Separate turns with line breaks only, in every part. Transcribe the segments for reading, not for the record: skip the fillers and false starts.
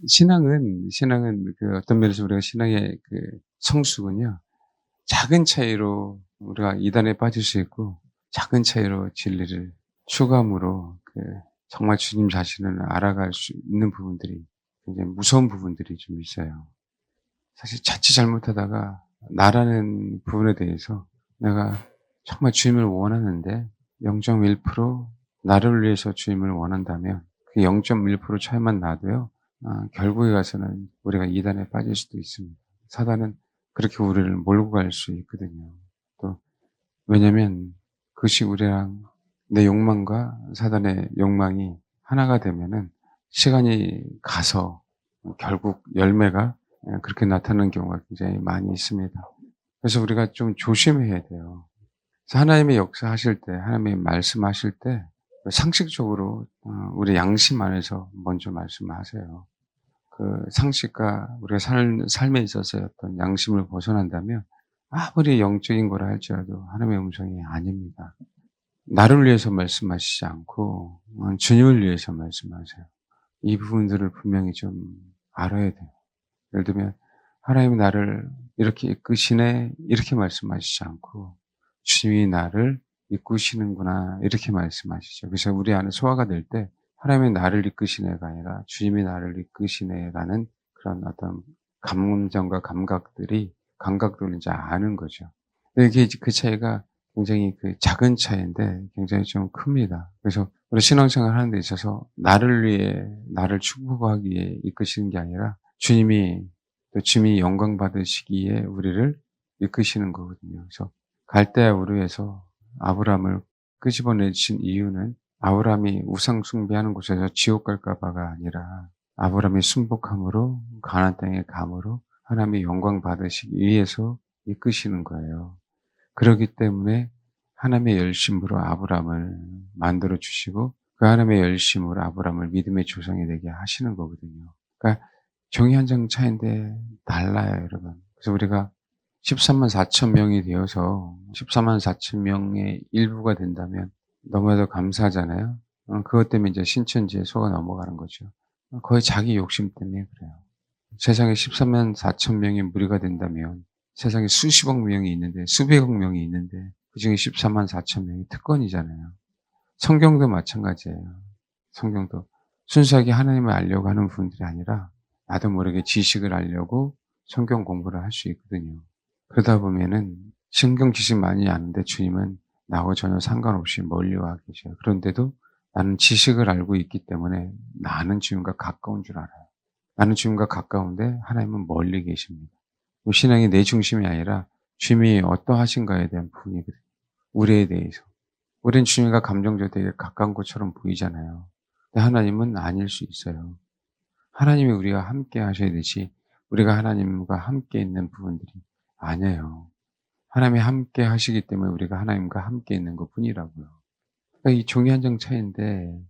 신앙은 그 어떤 면에서 우리가 신앙의 그 성숙은요, 작은 차이로 우리가 이단에 빠질 수 있고, 작은 차이로 진리를 추구함으로 정말 주님 자신을 알아갈 수 있는 부분들이, 굉장히 무서운 부분들이 좀 있어요. 사실 자칫 잘못하다가 나라는 부분에 대해서 내가 정말 주님을 원하는데 0.1% 나를 위해서 주님을 원한다면 그 0.1% 차이만 나도요, 결국에 가서는 우리가 이단에 빠질 수도 있습니다. 사단은 그렇게 우리를 몰고 갈 수 있거든요. 또 왜냐면 그것이 우리랑 내 욕망과 사단의 욕망이 하나가 되면은 시간이 가서 결국 열매가 그렇게 나타나는 경우가 굉장히 많이 있습니다. 그래서 우리가 좀 조심해야 돼요. 그래서 하나님의 역사하실 때, 하나님의 말씀하실 때 상식적으로 우리 양심 안에서 먼저 말씀하세요. 그 상식과 우리가 삶에 있어서의 어떤 양심을 벗어난다면 아무리 영적인 거라 할지라도 하나님의 음성이 아닙니다. 나를 위해서 말씀하시지 않고 주님을 위해서 말씀하세요. 이 부분들을 분명히 좀 알아야 돼요. 예를 들면 하나님이 나를 이렇게 이끄시네 이렇게 말씀하시지 않고 주님이 나를 이끄시는구나 이렇게 말씀하시죠. 그래서 우리 안에 소화가 될 때 하나님이 나를 이끄시네가 아니라 주님이 나를 이끄시네라는 그런 어떤 감정과 감각들을 이제 아는 거죠. 근데 이게 그 차이가 굉장히 그 작은 차이인데 굉장히 좀 큽니다. 그래서 우리 신앙생활 하는 데 있어서 나를 위해 나를 축복하기 위해 이끄시는 게 아니라 주님이 영광 받으시기에 우리를 이끄시는 거거든요. 그래서 갈대아 우르에서 아브라함을 끄집어내신 이유는 아브라함이 우상 숭배하는 곳에서 지옥 갈까 봐가 아니라 아브라함이 순복함으로 가나안 땅에 감으로 하나님의 영광 받으시기 위해서 이끄시는 거예요. 그렇기 때문에 하나님의 열심으로 아브라함을 만들어 주시고 그 하나님의 열심으로 아브라함을 믿음의 조상이 되게 하시는 거거든요. 그러니까 종이 한 장 차이인데 달라요, 여러분. 그래서 우리가 13만 4천 명이 되어서 14만 4천 명의 일부가 된다면 너무나도 감사하잖아요. 그것 때문에 이제 신천지에 속아 넘어가는 거죠. 거의 자기 욕심 때문에 그래요. 세상에 13만 4천 명의 무리가 된다면 세상에 수십억 명이 있는데 수백억 명이 있는데 그중에 14만 4천 명이 특권이잖아요. 성경도 마찬가지예요. 성경도 순수하게 하나님을 알려고 하는 분들이 아니라 나도 모르게 지식을 알려고 성경 공부를 할 수 있거든요. 그러다 보면은 성경 지식 많이 아는데 주님은 나하고 전혀 상관없이 멀리 와 계셔요. 그런데도 나는 지식을 알고 있기 때문에 나는 주님과 가까운 줄 알아요. 나는 주님과 가까운데 하나님은 멀리 계십니다. 신앙이 내 중심이 아니라 주님이 어떠하신가에 대한 부분이거든요. 우리에 대해서. 우리는 주님과 감정적으로 되게 가까운 것처럼 보이잖아요. 근데 하나님은 아닐 수 있어요. 하나님이 우리와 함께 하셔야 되지 우리가 하나님과 함께 있는 부분들이 아니에요. 하나님이 함께 하시기 때문에 우리가 하나님과 함께 있는 것뿐이라고요. 그러니까 이 종이 한 장 차이인데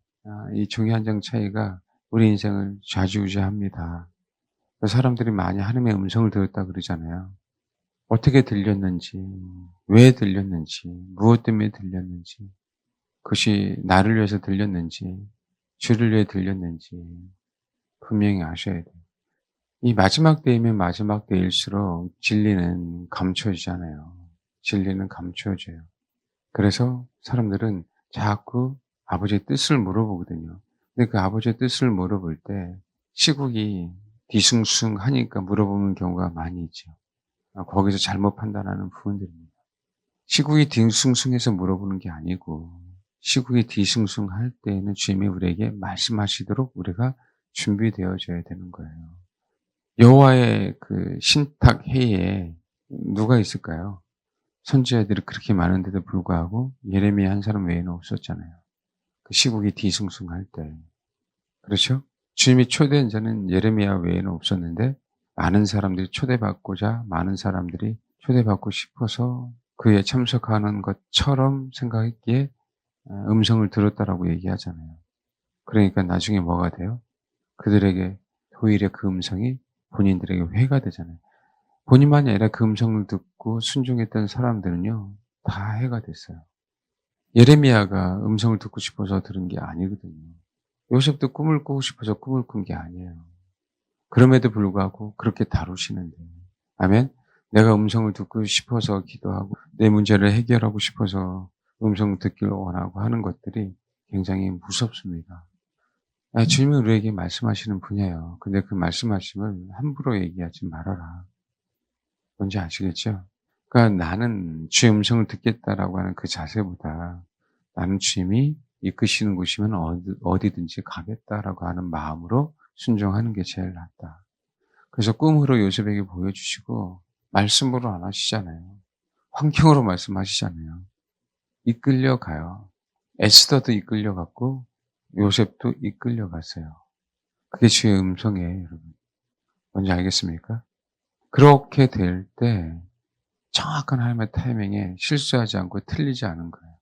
이 종이 한 장 차이가 우리 인생을 좌지우지합니다. 사람들이 많이 하나님의 음성을 들었다 그러잖아요. 어떻게 들렸는지, 왜 들렸는지, 무엇 때문에 들렸는지, 그것이 나를 위해서 들렸는지, 주를 위해 들렸는지 분명히 아셔야 돼요. 이 마지막 때이면 마지막 때일수록 진리는 감춰지잖아요. 진리는 감춰져요. 그래서 사람들은 자꾸 아버지의 뜻을 물어보거든요. 근데 그 아버지의 뜻을 물어볼 때 시국이 뒤숭숭하니까 물어보는 경우가 많이 있죠. 거기서 잘못 판단하는 부분들입니다. 시국이 뒤숭숭해서 물어보는 게 아니고 시국이 뒤숭숭할 때에는 주님이 우리에게 말씀하시도록 우리가 준비되어져야 되는 거예요. 여호와의 그 신탁 해에 누가 있을까요? 선지자들이 그렇게 많은데도 불구하고 예레미야 한 사람 외에는 없었잖아요. 그 시국이 뒤숭숭할 때. 그렇죠? 주님이 초대한 자는 예레미야 외에는 없었는데 많은 사람들이 초대받고자 많은 사람들이 초대받고 싶어서 그에 참석하는 것처럼 생각했기에 음성을 들었다라고 얘기하잖아요. 그러니까 나중에 뭐가 돼요? 그들에게 오히려 그 음성이 본인들에게 회가 되잖아요. 본인만이 아니라 그 음성을 듣고 순종했던 사람들은요, 다 해가 됐어요. 예레미야가 음성을 듣고 싶어서 들은 게 아니거든요. 요셉도 꿈을 꾸고 싶어서 꿈을 꾼 게 아니에요. 그럼에도 불구하고 그렇게 다루시는데. 아멘? 내가 음성을 듣고 싶어서 기도하고 내 문제를 해결하고 싶어서 음성 듣기를 원하고 하는 것들이 굉장히 무섭습니다. 주님은 우리에게 말씀하시는 분이에요. 근데 그 말씀하심을 함부로 얘기하지 말아라. 뭔지 아시겠죠? 그러니까 나는 주의 음성을 듣겠다라고 하는 그 자세보다 나는 주님이 이끄시는 곳이면 어디든지 가겠다라고 하는 마음으로 순종하는 게 제일 낫다. 그래서 꿈으로 요셉에게 보여주시고 말씀으로 안 하시잖아요. 환경으로 말씀하시잖아요. 이끌려가요. 에스더도 이끌려갔고 요셉도 이끌려갔어요. 그게 주의 음성이에요, 여러분. 뭔지 알겠습니까? 그렇게 될 때 정확한 하나님의 타이밍에 실수하지 않고 틀리지 않은 거예요.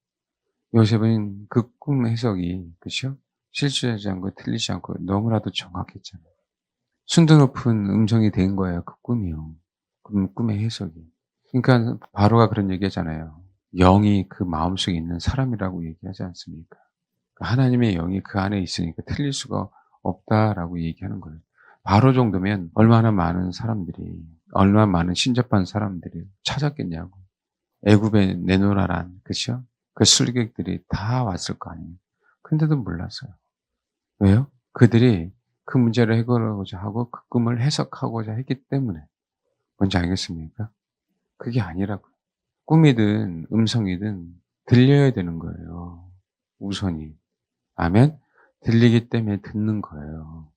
요셉은 그 꿈 해석이, 그죠? 실수하지 않고 틀리지 않고 너무나도 정확했잖아요. 순도 높은 음성이 된 거예요, 그 꿈이요. 꿈의 해석이. 그러니까 바로가 그런 얘기하잖아요. 영이 그 마음속에 있는 사람이라고 얘기하지 않습니까? 하나님의 영이 그 안에 있으니까 틀릴 수가 없다라고 얘기하는 거예요. 바로 정도면 얼마나 많은 사람들이, 얼마나 많은 신접한 사람들이 찾았겠냐고. 애굽에 내놓으라란, 그쵸? 그 술객들이 다 왔을 거 아니에요. 근데도 몰랐어요. 왜요? 그들이 그 문제를 해결하고자 하고 그 꿈을 해석하고자 했기 때문에. 뭔지 알겠습니까? 그게 아니라고요. 꿈이든 음성이든 들려야 되는 거예요. 우선이. 아멘? 들리기 때문에 듣는 거예요.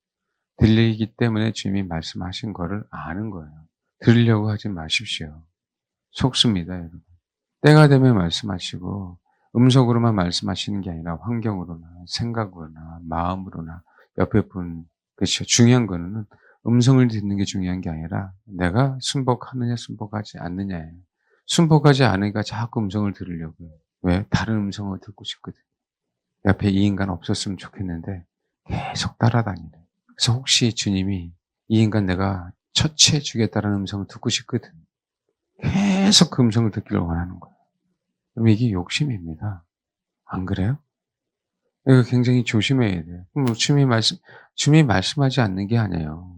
들리기 때문에 주님이 말씀하신 거를 아는 거예요. 들으려고 하지 마십시오. 속습니다, 여러분. 때가 되면 말씀하시고 음성으로만 말씀하시는 게 아니라 환경으로나 생각으로나 마음으로나 옆에 분, 그렇죠. 중요한 거는 음성을 듣는 게 중요한 게 아니라 내가 순복하느냐 순복하지 않느냐예요. 순복하지 않으니까 자꾸 음성을 들으려고요. 왜? 다른 음성을 듣고 싶거든. 옆에 이 인간 없었으면 좋겠는데 계속 따라다니네. 그래서 혹시 주님이 이 인간 내가 처치해 주겠다는 음성을 듣고 싶거든. 계속 그 음성을 듣기를 원하는 거예요. 그럼 이게 욕심입니다. 안 그래요? 이거 굉장히 조심해야 돼요. 그럼 주님이 말씀하지 않는 게 아니에요.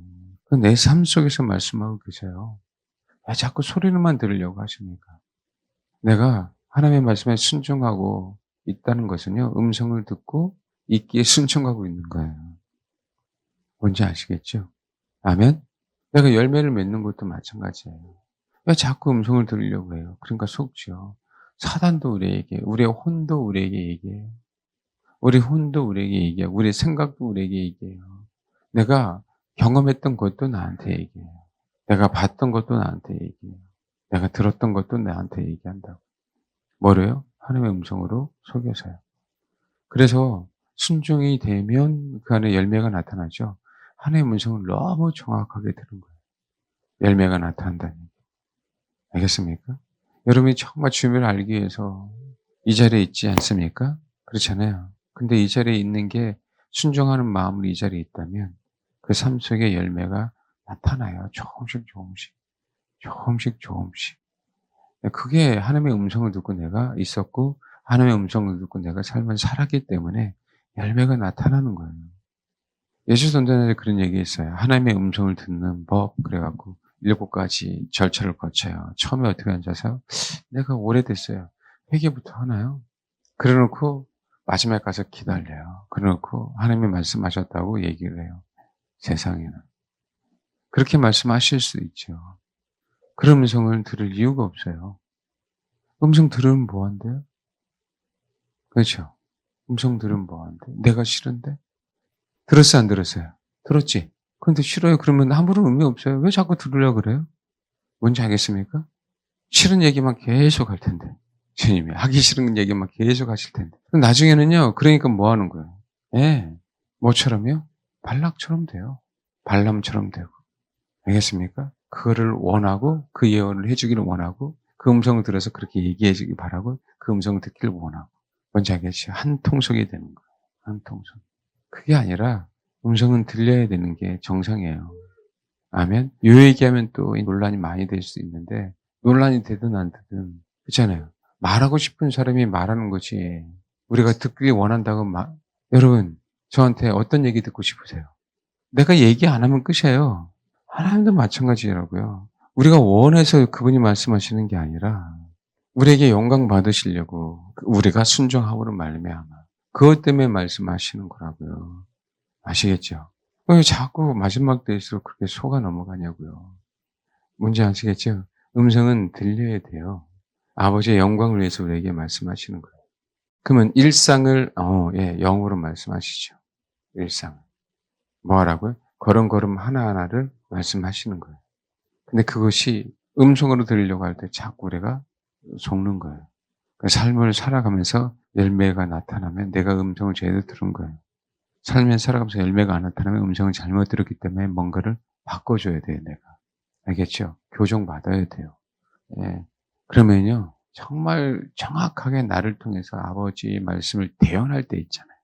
내 삶 속에서 말씀하고 계세요. 왜 자꾸 소리를만 들으려고 하십니까? 내가 하나님의 말씀에 순종하고 있다는 것은요, 음성을 듣고 있기에 순종하고 있는 거예요. 뭔지 아시겠죠? 아멘? 내가 열매를 맺는 것도 마찬가지예요. 왜 자꾸 음성을 들으려고 해요? 그러니까 속죠. 사단도 우리에게, 우리의 혼도 우리에게 얘기해요. 우리 혼도 우리에게 얘기하고, 우리의 생각도 우리에게 얘기해요. 내가 경험했던 것도 나한테 얘기해요. 내가 봤던 것도 나한테 얘기해요. 내가 들었던 것도 나한테 얘기한다고. 뭐래요? 하나님의 음성으로 속여서요. 그래서 순종이 되면 그 안에 열매가 나타나죠. 하나님의 음성을 너무 정확하게 들은 거예요. 열매가 나타난다는 얘기. 알겠습니까? 여러분이 정말 주님을 알기 위해서 이 자리에 있지 않습니까? 그렇잖아요. 근데 이 자리에 있는 게 순종하는 마음으로 이 자리에 있다면 그 삶 속에 열매가 나타나요. 조금씩 조금씩. 조금씩 조금씩. 그게 하나님의 음성을 듣고 내가 있었고 하나님의 음성을 듣고 내가 삶을 살았기 때문에 열매가 나타나는 거예요. 예수 전도자에 그런 얘기했어요. 하나님의 음성을 듣는 법 그래갖고 7가지 절차를 거쳐요. 처음에 어떻게 앉아서 내가 오래됐어요. 회개부터 하나요? 그래놓고 마지막에 가서 기다려요. 그래놓고 하나님이 말씀하셨다고 얘기를 해요. 세상에는. 그렇게 말씀하실 수 있죠. 그런 음성을 들을 이유가 없어요. 음성 들으면 뭐한대요? 그렇죠. 음성 들으면 뭐한대? 내가 싫은데? 들었어요, 안 들었어요? 들었지? 근데 싫어요. 그러면 아무런 의미 없어요. 왜 자꾸 들으려고 그래요? 뭔지 알겠습니까? 싫은 얘기만 계속 할 텐데. 주님이 하기 싫은 얘기만 계속 하실 텐데. 나중에는요. 그러니까 뭐 하는 거예요? 예. 뭐처럼요? 발락처럼 돼요. 발람처럼 되고. 알겠습니까? 그거를 원하고 그 예언을 해주기를 원하고 그 음성을 들어서 그렇게 얘기해 주길 바라고 그 음성을 듣기를 원하고. 뭔지 알겠죠? 한 통속이 되는 거예요. 한 통속. 그게 아니라 음성은 들려야 되는 게 정상이에요. 아멘? 요 얘기하면 또 논란이 많이 될 수 있는데 논란이 되든 안 되든 그렇잖아요. 말하고 싶은 사람이 말하는 거지. 우리가 듣기 원한다고 여러분 저한테 어떤 얘기 듣고 싶으세요? 내가 얘기 안 하면 끝이에요. 하나님도 마찬가지라고요. 우리가 원해서 그분이 말씀하시는 게 아니라 우리에게 영광 받으시려고 우리가 순종함으로 말미암아 그것 때문에 말씀하시는 거라고요. 아시겠죠? 왜 자꾸 마지막 때일수록 그렇게 속아 넘어가냐고요. 뭔지 아시겠죠? 음성은 들려야 돼요. 아버지의 영광을 위해서 우리에게 말씀하시는 거예요. 그러면 일상을 영으로 말씀하시죠. 일상. 뭐 하라고요? 걸음걸음 하나하나를 말씀하시는 거예요. 근데 그것이 음성으로 들으려고 할 때 자꾸 우리가 속는 거예요. 그 삶을 살아가면서 열매가 나타나면 내가 음성을 제대로 들은 거예요. 삶을 살아가면서 열매가 안 나타나면 음성을 잘못 들었기 때문에 뭔가를 바꿔줘야 돼요, 내가. 알겠죠? 교정받아야 돼요. 예. 그러면요, 정말 정확하게 나를 통해서 아버지 말씀을 대언할 때 있잖아요.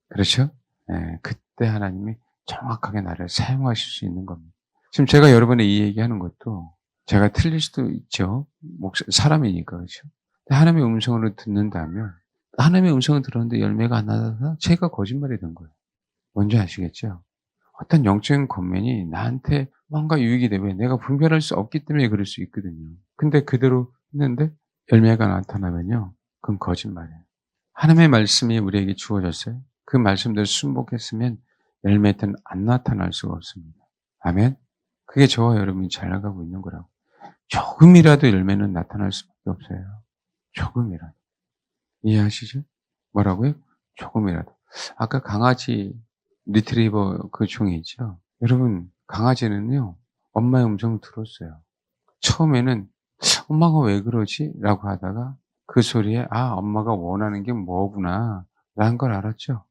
그렇죠? 예. 그때 하나님이 정확하게 나를 사용하실 수 있는 겁니다. 지금 제가 여러분에 이 얘기하는 것도 제가 틀릴 수도 있죠. 사람이니까, 그렇죠? 하나님의 음성으로 듣는다면 하나님의 음성을 들었는데 열매가 안 나서 제가 거짓말이 된 거예요. 뭔지 아시겠죠? 어떤 영적인 권면이 나한테 뭔가 유익이 되면 내가 분별할 수 없기 때문에 그럴 수 있거든요. 근데 그대로 했는데 열매가 나타나면요. 그건 거짓말이에요. 하나님의 말씀이 우리에게 주어졌어요. 그 말씀대로 순복했으면 열매는 안 나타날 수가 없습니다. 아멘? 그게 저와 여러분이 잘 나가고 있는 거라고. 조금이라도 열매는 나타날 수밖에 없어요. 조금이라도. 이해하시죠? 뭐라고요? 조금이라도. 아까 강아지 리트리버 그 종이 있죠? 여러분, 강아지는요, 엄마의 음성을 들었어요. 처음에는 엄마가 왜 그러지? 라고 하다가 그 소리에 엄마가 원하는 게 뭐구나. 라는 걸 알았죠?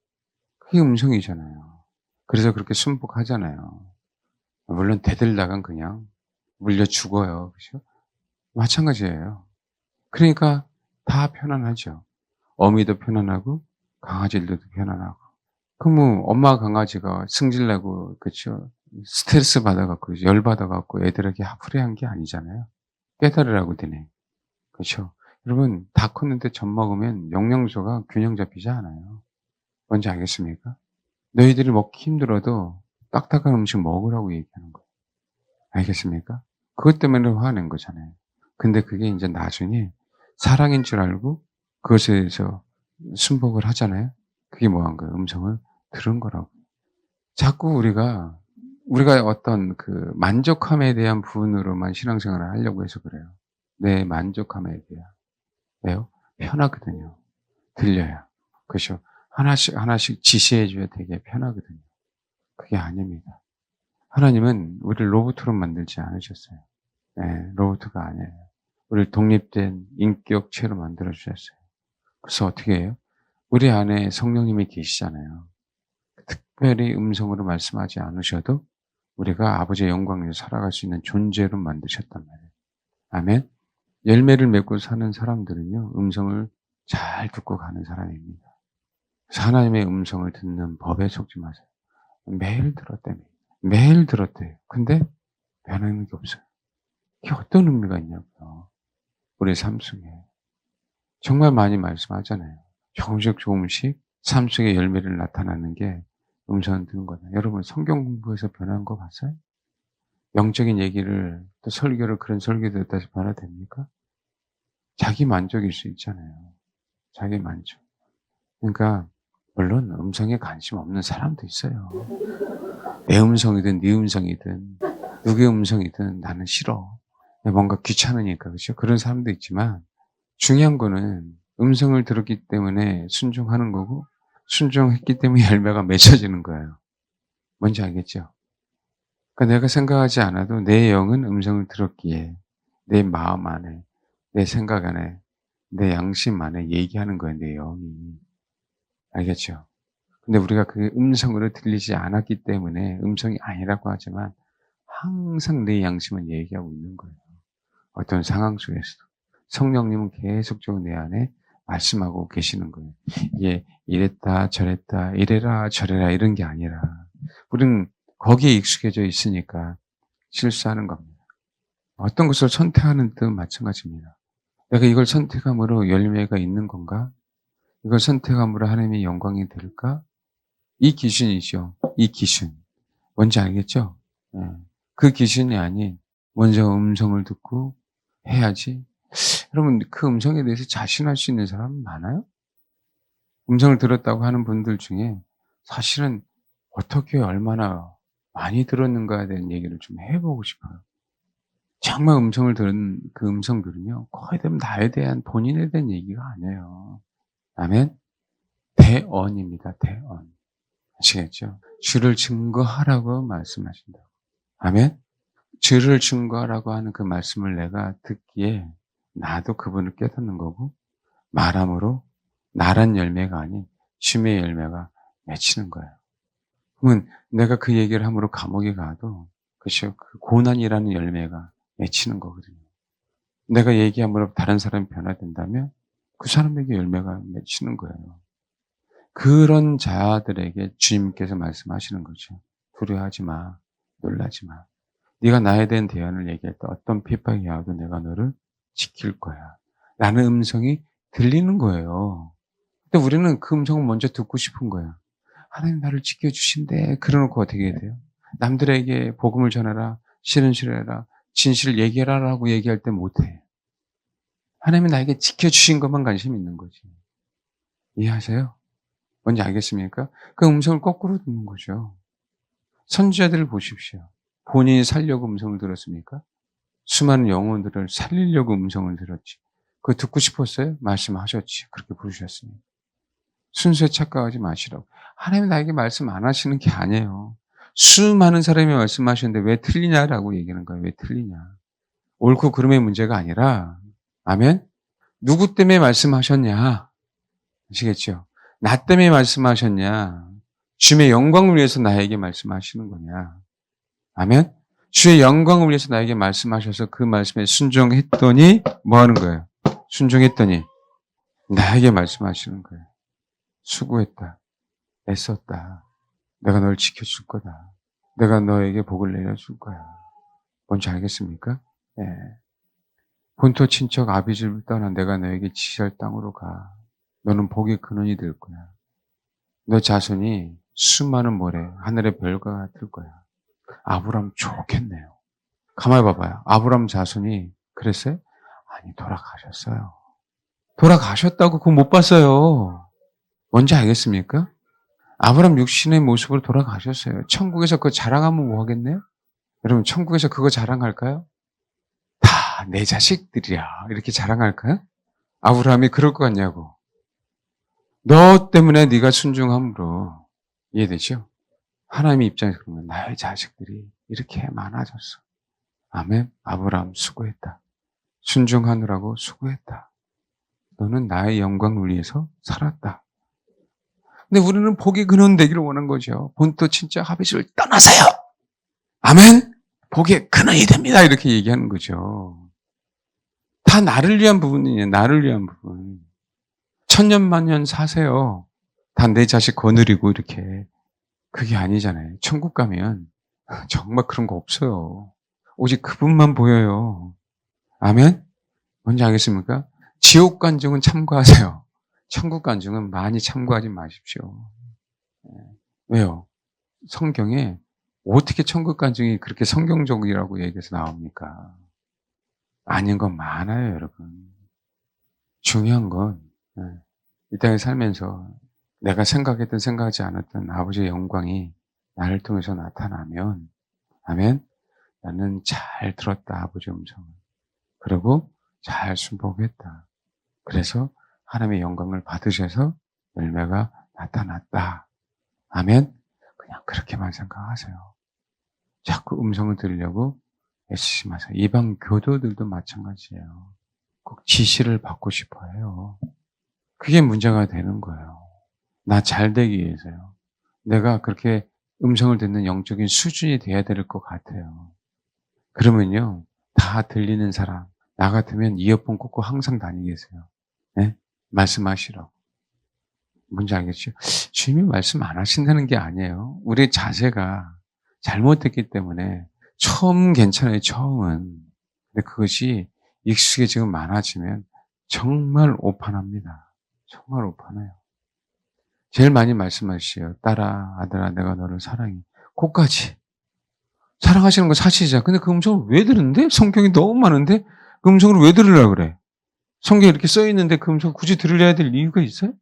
그게 음성이잖아요. 그래서 그렇게 순복하잖아요. 물론 대들다간 그냥 물려 죽어요. 그죠? 마찬가지예요. 그러니까 다 편안하죠. 어미도 편안하고 강아지들도 편안하고. 그럼 뭐 엄마 강아지가 승질내고 그쵸? 스트레스 받아갖고 열받아갖고 애들에게 화풀이한 게 아니잖아요. 깨달으라고 되네. 그렇죠? 여러분 다 컸는데 젖 먹으면 영양소가 균형 잡히지 않아요. 뭔지 알겠습니까? 너희들이 먹기 힘들어도 딱딱한 음식 먹으라고 얘기하는 거예요. 알겠습니까? 그것 때문에 화낸 거잖아요. 근데 그게 이제 나중에 사랑인 줄 알고 그것에 대해서 순복을 하잖아요. 그게 뭐한 거예요? 음성을 들은 거라고. 자꾸 우리가 어떤 그 만족함에 대한 부분으로만 신앙생활을 하려고 해서 그래요. 내 만족함에 대한. 왜요? 편하거든요. 들려야. 그렇죠? 하나씩 하나씩 지시해 줘야 되게 편하거든요. 그게 아닙니다. 하나님은 우리를 로봇으로 만들지 않으셨어요. 네, 로봇가 아니에요. 우리를 독립된 인격체로 만들어 주셨어요. 그래서 어떻게 해요? 우리 안에 성령님이 계시잖아요. 특별히 음성으로 말씀하지 않으셔도 우리가 아버지의 영광을 살아갈 수 있는 존재로 만드셨단 말이에요. 아멘. 열매를 맺고 사는 사람들은요, 음성을 잘 듣고 가는 사람입니다. 그래서 하나님의 음성을 듣는 법에 속지 마세요. 매일 들었다며. 매일 들었대요. 근데 변하는 게 없어요. 이게 어떤 의미가 있냐고요. 우리 삶 속에. 정말 많이 말씀하잖아요. 조금씩 조금씩 삶 속에 열매를 나타나는 게 음성을 듣는 거다. 여러분 성경 공부에서 변한 거 봤어요? 영적인 얘기를 또 설교를 그런 설교 듣다 변화 됩니까? 자기 만족일 수 있잖아요. 자기 만족. 그러니까 물론 음성에 관심 없는 사람도 있어요. 내 음성이든 네 음성이든 누구의 음성이든 나는 싫어. 뭔가 귀찮으니까 그렇죠? 그런 사람도 있지만 중요한 거는 음성을 들었기 때문에 순종하는 거고 순종했기 때문에 열매가 맺혀지는 거예요. 뭔지 알겠죠? 그러니까 내가 생각하지 않아도 내 영은 음성을 들었기에 내 마음 안에, 내 생각 안에, 내 양심 안에 얘기하는 거예요, 내 영이. 알겠죠? 근데 우리가 그 음성으로 들리지 않았기 때문에 음성이 아니라고 하지만 항상 내 양심은 얘기하고 있는 거예요. 어떤 상황 속에서도. 성령님은 계속적으로 내 안에 말씀하고 계시는 거예요. 이게 이랬다 저랬다 이래라 저래라 이런 게 아니라 우리는 거기에 익숙해져 있으니까 실수하는 겁니다. 어떤 것을 선택하는 듯 마찬가지입니다. 내가 이걸 선택함으로 열매가 있는 건가? 이걸 선택함으로 하나님의 영광이 될까? 이 기준이죠. 이 기준. 뭔지 알겠죠? 예. 그 귀신이 아닌 먼저 음성을 듣고 해야지. 여러분 그 음성에 대해서 자신할 수 있는 사람 많아요? 음성을 들었다고 하는 분들 중에 사실은 어떻게 얼마나 많이 들었는가에 대한 얘기를 좀 해 보고 싶어요. 정말 음성을 들은 그 음성들은요. 거의 대부분 나에 대한 본인에 대한 얘기가 아니에요. 아멘. 대언입니다. 대언. 아시겠죠? 주를 증거하라고 말씀하신다고. 아멘. 주를 증거하라고 하는 그 말씀을 내가 듣기에 나도 그분을 깨닫는 거고 말함으로 나란 열매가 아닌 쉼의 열매가 맺히는 거예요. 그러면 내가 그 얘기를 함으로 감옥에 가도 그것이 그 고난이라는 열매가 맺히는 거거든요. 내가 얘기함으로 다른 사람이 변화된다면 그 사람에게 열매가 맺히는 거예요. 그런 자들에게 주님께서 말씀하시는 거죠. 두려워하지 마. 놀라지 마. 네가 나에 대한 대안을 얘기할 때 어떤 핍박이 와도 내가 너를 지킬 거야. 라는 음성이 들리는 거예요. 근데 우리는 그 음성을 먼저 듣고 싶은 거야. 하나님 나를 지켜주신대. 그러놓고 어떻게 해야 돼요? 남들에게 복음을 전하라. 실은 실해라. 진실을 얘기해라라고 얘기할 때 못해. 하나님이 나에게 지켜주신 것만 관심 있는 거지. 이해하세요? 뭔지 알겠습니까? 그 음성을 거꾸로 듣는 거죠. 선지자들을 보십시오. 본인이 살려고 음성을 들었습니까? 수많은 영혼들을 살리려고 음성을 들었지. 그거 듣고 싶었어요? 말씀하셨지. 그렇게 부르셨으니. 순수에 착각하지 마시라고. 하나님이 나에게 말씀 안 하시는 게 아니에요. 수많은 사람이 말씀하셨는데 왜 틀리냐라고 얘기하는 거예요. 왜 틀리냐. 옳고 그름의 문제가 아니라, 아멘? 누구 때문에 말씀하셨냐? 아시겠죠? 나 때문에 말씀하셨냐? 주님의 영광을 위해서 나에게 말씀하시는 거냐? 아멘? 주의 영광을 위해서 나에게 말씀하셔서 그 말씀에 순종했더니 뭐 하는 거예요? 순종했더니 나에게 말씀하시는 거예요. 수고했다. 애썼다. 내가 널 지켜줄 거다. 내가 너에게 복을 내려줄 거야. 뭔지 알겠습니까? 예. 본토 친척 아비집을 떠나 내가 너에게 지시할 땅으로 가. 너는 복의 근원이 될 거야. 너 자손이 수많은 모래, 하늘의 별과 같을 거야. 아브람 좋겠네요. 가만히 봐봐요. 아브람 자손이 그랬어요? 아니, 돌아가셨어요. 돌아가셨다고 그거 못 봤어요. 뭔지 알겠습니까? 아브람 육신의 모습으로 돌아가셨어요. 천국에서 그거 자랑하면 뭐 하겠네요? 여러분, 천국에서 그거 자랑할까요? 다 내 자식들이야. 이렇게 자랑할까요? 아브라함이 그럴 것 같냐고. 너 때문에 네가 순종함으로 이해되죠? 하나님의 입장에서 그러면 나의 자식들이 이렇게 많아졌어. 아멘. 아브라함 수고했다. 순종하느라고 수고했다. 너는 나의 영광을 위해서 살았다. 근데 우리는 복의 근원 되기를 원한 거죠. 본토 친자 하비스를 떠나세요. 아멘. 복의 근원이 됩니다. 이렇게 얘기하는 거죠. 다 나를 위한 부분이에요. 나를 위한 부분. 천년만년 사세요. 다 내 자식 거느리고 이렇게. 그게 아니잖아요. 천국 가면 정말 그런 거 없어요. 오직 그분만 보여요. 아멘? 뭔지 알겠습니까? 지옥 간증은 참고하세요. 천국 간증은 많이 참고하지 마십시오. 왜요? 성경에 어떻게 천국 간증이 그렇게 성경적이라고 얘기해서 나옵니까? 아닌 건 많아요, 여러분. 중요한 건 이 땅에 살면서 내가 생각했던 생각하지 않았던 아버지의 영광이 나를 통해서 나타나면 아멘? 나는 잘 들었다, 아버지의 음성을. 그리고 잘 순복했다. 그래서 하나님의 영광을 받으셔서 열매가 나타났다. 아멘? 그냥 그렇게만 생각하세요. 자꾸 음성을 들으려고 애쓰지 마세요. 이방 교도들도 마찬가지예요. 꼭 지시를 받고 싶어 해요. 그게 문제가 되는 거예요. 나 잘 되기 위해서요. 내가 그렇게 음성을 듣는 영적인 수준이 돼야 될 것 같아요. 그러면요, 다 들리는 사람, 나 같으면 이어폰 꽂고 항상 다니겠어요. 네? 말씀하시라고. 뭔지 알겠죠? 주님이 말씀 안 하신다는 게 아니에요. 우리 자세가 잘못됐기 때문에 처음 괜찮아요, 처음은. 근데 그것이 익숙해지고 많아지면 정말 오판합니다. 정말 오판해요. 제일 많이 말씀하시죠. 딸아, 아들아, 내가 너를 사랑해. 그까지. 사랑하시는 건 사실이잖아. 근데 그 음성을 왜 들은데? 성경이 너무 많은데 그 음성을 왜 들으려고 그래? 성경에 이렇게 써 있는데 그 음성을 굳이 들으려야 될 이유가 있어요?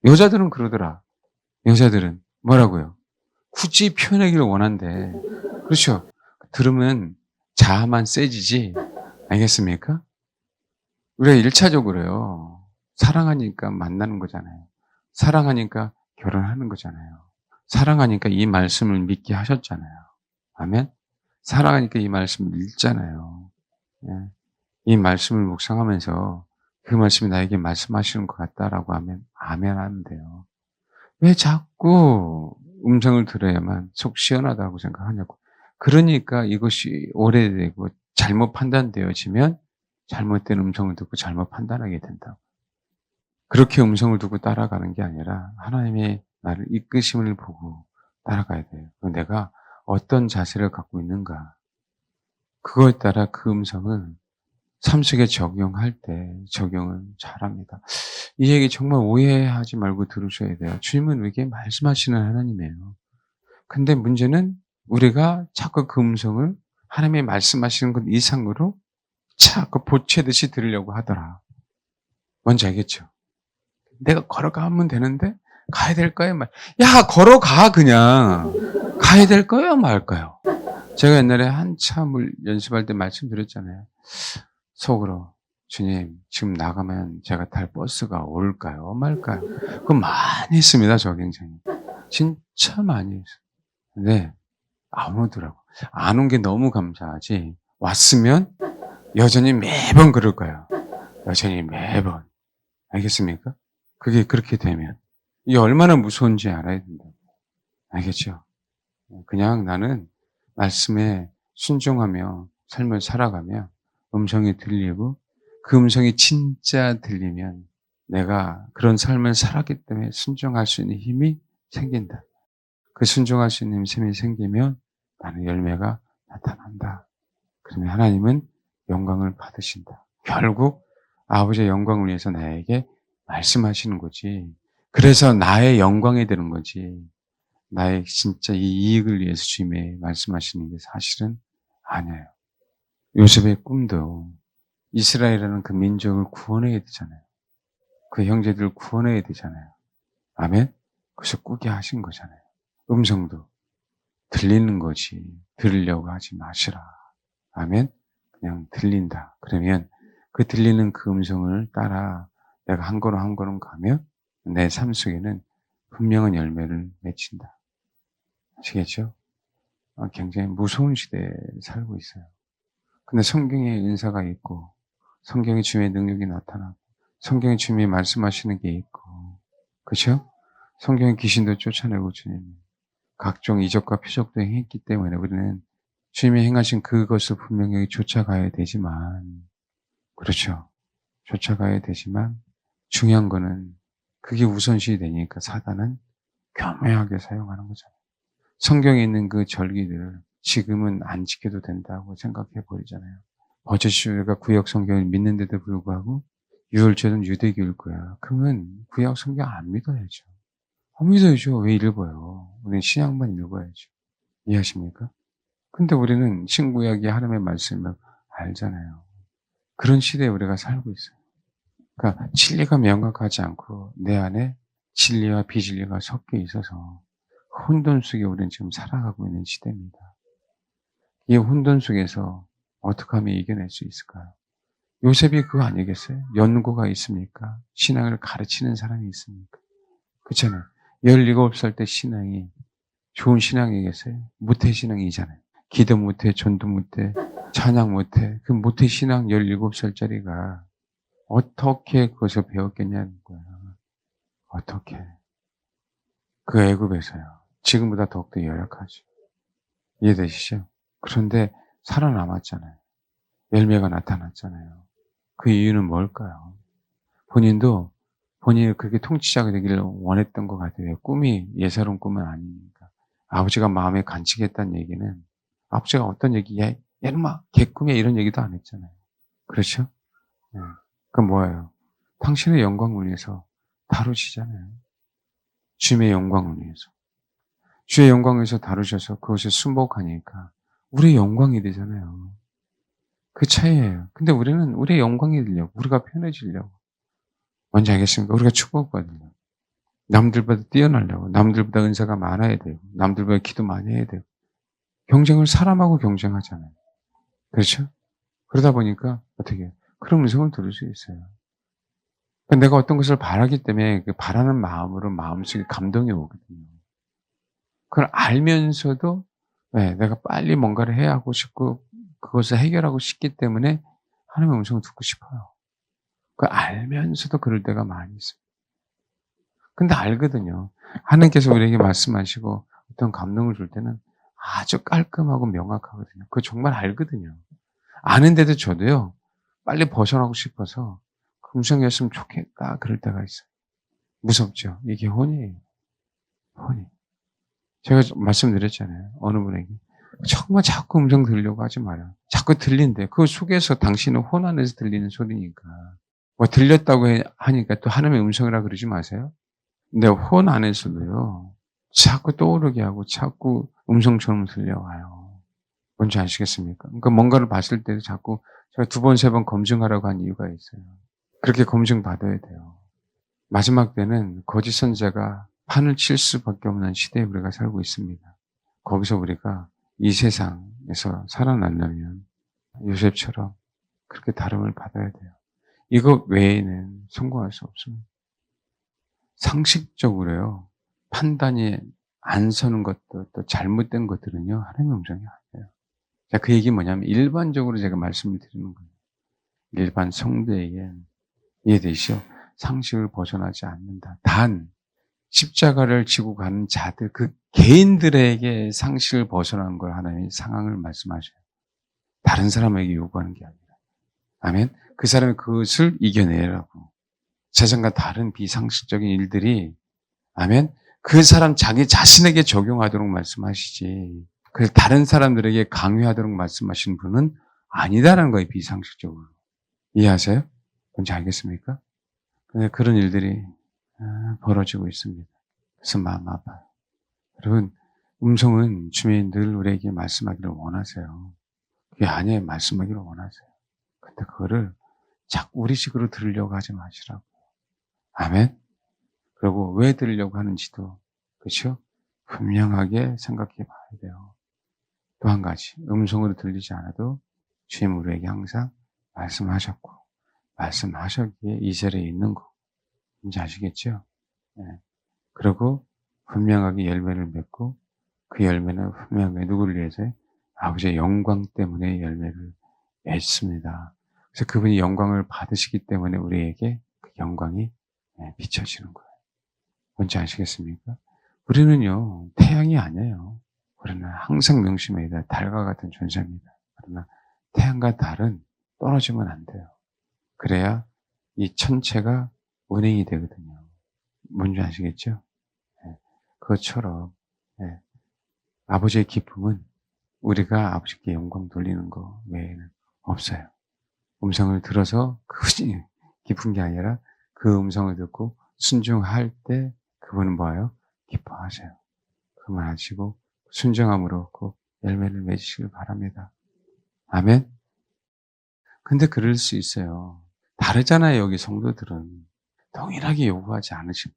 여자들은 그러더라. 여자들은 뭐라고요? 굳이 표현하기를 원한대. 그렇죠? 들으면 자아만 세지지. 알겠습니까? 우리가 1차적으로요. 사랑하니까 만나는 거잖아요. 사랑하니까 결혼하는 거잖아요. 사랑하니까 이 말씀을 믿게 하셨잖아요. 아멘? 사랑하니까 이 말씀을 읽잖아요. 예. 이 말씀을 묵상하면서 그 말씀이 나에게 말씀하시는 것 같다라고 하면 아멘 하면 돼요. 왜 자꾸 음성을 들어야만 속 시원하다고 생각하냐고. 그러니까 이것이 오래되고 잘못 판단되어지면 잘못된 음성을 듣고 잘못 판단하게 된다고. 그렇게 음성을 두고 따라가는 게 아니라 하나님의 나를 이끄심을 보고 따라가야 돼요. 내가 어떤 자세를 갖고 있는가. 그거에 따라 그 음성을 삶 속에 적용할 때 적용을 잘합니다. 이 얘기 정말 오해하지 말고 들으셔야 돼요. 주님은 우리에게 말씀하시는 하나님이에요. 근데 문제는 우리가 자꾸 그 음성을 하나님의 말씀하시는 것 이상으로 자꾸 보채듯이 들으려고 하더라. 뭔지 알겠죠? 내가 걸어가면 되는데 가야 될까요? 야, 걸어가 그냥. 가야 될까요? 말까요? 제가 옛날에 한참을 연습할 때 말씀드렸잖아요. 속으로 주님 지금 나가면 제가 탈 버스가 올까요? 말까요? 그거 많이 했습니다. 저 굉장히. 진짜 많이 했어요. 근데 안 오더라고. 안 온 게 너무 감사하지. 왔으면 여전히 매번 그럴 거예요. 여전히 매번. 알겠습니까? 그게 그렇게 되면. 이게 얼마나 무서운지 알아야 된다. 알겠죠? 그냥 나는 말씀에 순종하며 삶을 살아가며 음성이 들리고 그 음성이 진짜 들리면 내가 그런 삶을 살았기 때문에 순종할 수 있는 힘이 생긴다. 그 순종할 수 있는 힘이 생기면 나는 열매가 나타난다. 그러면 하나님은 영광을 받으신다. 결국 아버지의 영광을 위해서 나에게 말씀하시는 거지. 그래서 나의 영광이 되는 거지. 나의 진짜 이 이익을 위해서 주님의 말씀하시는 게 사실은 아니에요. 요셉의 꿈도 이스라엘이라는 그 민족을 구원해야 되잖아요. 그 형제들을 구원해야 되잖아요. 아멘? 그래서 꾸게 하신 거잖아요. 음성도 들리는 거지. 들으려고 하지 마시라. 아멘? 그냥 들린다. 그러면 그 들리는 그 음성을 따라 내가 한 걸음 한 걸음 가면 내 삶 속에는 분명한 열매를 맺힌다. 아시겠죠? 굉장히 무서운 시대에 살고 있어요. 근데 성경에 은사가 있고, 성경에 주님의 능력이 나타나고, 성경에 주님이 말씀하시는 게 있고, 그렇죠? 성경의 귀신도 쫓아내고 주님이 각종 이적과 표적도 행했기 때문에 우리는 주님이 행하신 그것을 분명히 쫓아가야 되지만, 그렇죠? 쫓아가야 되지만 중요한 거는 그게 우선시 되니까 사단은 교묘하게 사용하는 거잖아요. 성경에 있는 그 절기들을 지금은 안 지켜도 된다고 생각해 버리잖아요. 어차피 우리가 구약 성경을 믿는데도 불구하고 유월절은 유대교일 거야. 그러면 구약 성경 안 믿어야죠. 안 믿어야죠. 왜 읽어요? 우리는 신약만 읽어야죠. 이해하십니까? 근데 우리는 신구약이 하나님의 말씀을 알잖아요. 그런 시대에 우리가 살고 있어요. 그러니까 진리가 명확하지 않고 내 안에 진리와 비진리가 섞여 있어서 혼돈 속에 우리는 지금 살아가고 있는 시대입니다. 이 혼돈 속에서 어떻게 하면 이겨낼 수 있을까요? 요셉이 그거 아니겠어요? 연고가 있습니까? 신앙을 가르치는 사람이 있습니까? 그렇잖아요. 17살 때 신앙이 좋은 신앙이겠어요? 모태신앙이잖아요. 기도 못해, 전도 못해, 찬양 못해. 그 모태신앙 17살짜리가 어떻게 그것을 배웠겠냐는 거야. 어떻게. 그 애굽에서요. 지금보다 더욱더 열악하죠. 이해되시죠? 그런데 살아남았잖아요. 열매가 나타났잖아요. 그 이유는 뭘까요? 본인도 본인이 그렇게 통치자가 되기를 원했던 것 같아요. 꿈이 예사로운 꿈은 아니니까. 아버지가 마음에 간직했다는 얘기는 아버지가 어떤 얘기, 야, 이놈아, 개꿈이야 이런 얘기도 안 했잖아요. 그렇죠? 네. 그럼 뭐예요? 당신의 영광을 위해서 다루시잖아요. 주님의 영광을 위해서. 주의 영광을 위해서 다루셔서 그것에 순복하니까 우리의 영광이 되잖아요. 그 차이예요. 근데 우리는 우리의 영광이 되려고, 우리가 편해지려고. 뭔지 알겠습니까? 우리가 축복받으려고. 남들보다 뛰어나려고. 남들보다 은사가 많아야 되고. 남들보다 기도 많이 해야 되고. 경쟁을 사람하고 경쟁하잖아요. 그렇죠? 그러다 보니까 어떻게 해요? 그런 음성을 들을 수 있어요. 그러니까 내가 어떤 것을 바라기 때문에 그 바라는 마음으로 마음속에 감동이 오거든요. 그걸 알면서도 네, 내가 빨리 뭔가를 해야 하고 싶고 그것을 해결하고 싶기 때문에 하나님의 음성을 듣고 싶어요. 그걸 알면서도 그럴 때가 많이 있어요. 근데 알거든요. 하나님께서 우리에게 말씀하시고 어떤 감동을 줄 때는 아주 깔끔하고 명확하거든요. 그거 정말 알거든요. 아는데도 저도요, 빨리 벗어나고 싶어서 그 음성이었으면 좋겠다 그럴 때가 있어요. 무섭죠? 이게 혼이에요. 혼이. 제가 말씀드렸잖아요. 어느 분에게. 정말 자꾸 음성 들으려고 하지 마요. 자꾸 들린대. 그 속에서 당신은 혼 안에서 들리는 소리니까. 뭐 들렸다고 하니까 또 하나님의 음성이라 그러지 마세요. 근데 혼 안에서도요, 자꾸 떠오르게 하고 자꾸 음성처럼 들려와요. 뭔지 아시겠습니까? 그러니까 뭔가를 봤을 때 자꾸 제가 두 번, 세 번 검증하라고 한 이유가 있어요. 그렇게 검증 받아야 돼요. 마지막 때는 거짓 선자가 판을 칠 수밖에 없는 시대에 우리가 살고 있습니다. 거기서 우리가 이 세상에서 살아난다면 요셉처럼 그렇게 다름을 받아야 돼요. 이거 외에는 성공할 수 없습니다. 상식적으로요, 판단이 안 서는 것도 또 잘못된 것들은요, 하나님의 음성이 아니에요. 자, 그 얘기 뭐냐면 일반적으로 제가 말씀을 드리는 거예요. 일반 성도에게 이해되시죠? 상식을 벗어나지 않는다. 단 십자가를 지고 가는 자들, 그 개인들에게 상식을 벗어난 걸 하나님의 상황을 말씀하셔요. 다른 사람에게 요구하는 게 아니라. 아멘? 그 사람이 그것을 이겨내라고. 세상과 다른 비상식적인 일들이, 아멘? 그 사람 자기 자신에게 적용하도록 말씀하시지. 그 다른 사람들에게 강요하도록 말씀하신 분은 아니다라는 거예요, 비상식적으로. 이해하세요? 뭔지 알겠습니까? 근데 그런 일들이 벌어지고 있습니다. 그래서 마음 아파요. 여러분, 음성은 주님이 늘 우리에게 말씀하기를 원하세요. 그게 아니에요. 말씀하기를 원하세요. 근데 그거를 자꾸 우리식으로 들으려고 하지 마시라고. 아멘? 그리고 왜 들으려고 하는지도, 그렇죠? 분명하게 생각해 봐야 돼요. 또 한 가지, 음성으로 들리지 않아도 주님 우리에게 항상 말씀하셨고, 말씀하셨기에 이 자리에 있는 거. 뭔지 아시겠죠? 네. 그리고 분명하게 열매를 맺고 그 열매는 분명하게 누구를 위해서? 아버지의 영광 때문에 열매를 맺습니다. 그래서 그분이 영광을 받으시기 때문에 우리에게 그 영광이 비춰지는 거예요. 뭔지 아시겠습니까? 우리는요, 태양이 아니에요. 우리는 항상 명심해야 돼. 달과 같은 존재입니다. 그러나 태양과 달은 떨어지면 안 돼요. 그래야 이 천체가 운행이 되거든요. 뭔지 아시겠죠? 네. 그것처럼 네. 아버지의 기쁨은 우리가 아버지께 영광 돌리는 거 외에는 없어요. 음성을 들어서 그분이 기쁜 게 아니라 그 음성을 듣고 순종할 때 그분은 뭐예요? 기뻐하세요. 그만하시고 순종함으로 꼭 열매를 맺으시길 바랍니다. 아멘? 근데 그럴 수 있어요. 다르잖아요, 여기 성도들은. 동일하게 요구하지 않으시고,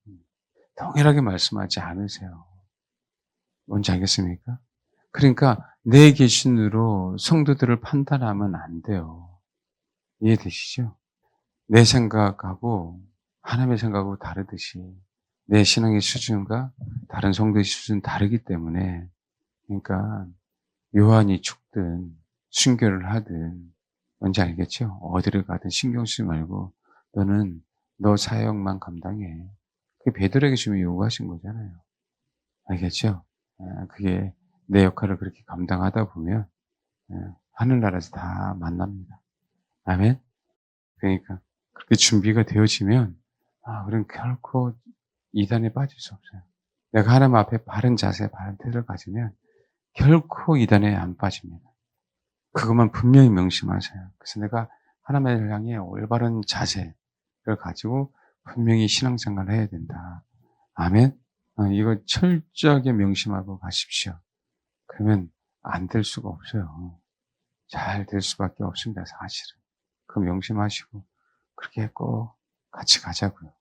동일하게 말씀하지 않으세요. 뭔지 알겠습니까? 그러니까 내 기준으로 성도들을 판단하면 안 돼요. 이해되시죠? 내 생각하고 하나님의 생각하고 다르듯이 내 신앙의 수준과 다른 성도의 수준은 다르기 때문에, 그러니까 요한이 죽든 순교를 하든 뭔지 알겠죠? 어디를 가든 신경 쓰지 말고 너는 너 사역만 감당해. 그게 베드로에게 주님이 요구하신 거잖아요. 알겠죠? 그게 내 역할을 그렇게 감당하다 보면 하늘나라에서 다 만납니다. 아멘? 그러니까 그렇게 준비가 되어지면 우리는 결코 이단에 빠질 수 없어요. 내가 하나님 앞에 바른 자세, 바른 태도를 가지면 결코 이단에 안 빠집니다. 그것만 분명히 명심하세요. 그래서 내가 하나님을 향해 올바른 자세를 가지고 분명히 신앙생활을 해야 된다. 아멘? 이거 철저하게 명심하고 가십시오. 그러면 안 될 수가 없어요. 잘 될 수밖에 없습니다, 사실은. 그 명심하시고 그렇게 꼭 같이 가자고요.